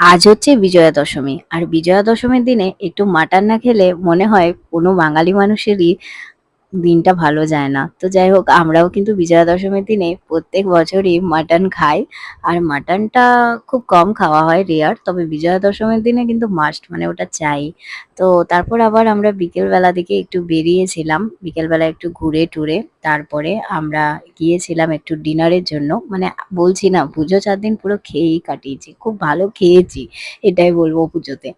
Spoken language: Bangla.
আজ হচ্ছে বিজয়া দশমী। আর বিজয়া দশমীর দিনে একটু মাটন না খেলে মনে হয় কোনো বাঙালি মানুষেরই দিনটা ভালো যায় না। তো যাই হোক আমরাও কিন্তু বিজয়া দশমীর দিনে প্রত্যেক বছরই মাটন খাই। আর মাটনটা খুব কম খাওয়া হয়, রেয়ার। তবে বিজয়া দশমীর দিনে কিন্তু মাস্ট, মানে ওটা চাই। তো তারপর আবার আমরা বিকেলবেলা দিকে একটু বেরিয়েছিলাম। বিকেলবেলা একটু ঘুরে টুরে তারপরে আমরা গিয়েছিলাম একটু ডিনারের জন্য। মানে বলছি না পুজো ৪ দিন পুরো খেয়েই কাটিয়েছি। খুব ভালো খেয়েছি এটাই বলব পুজোতে।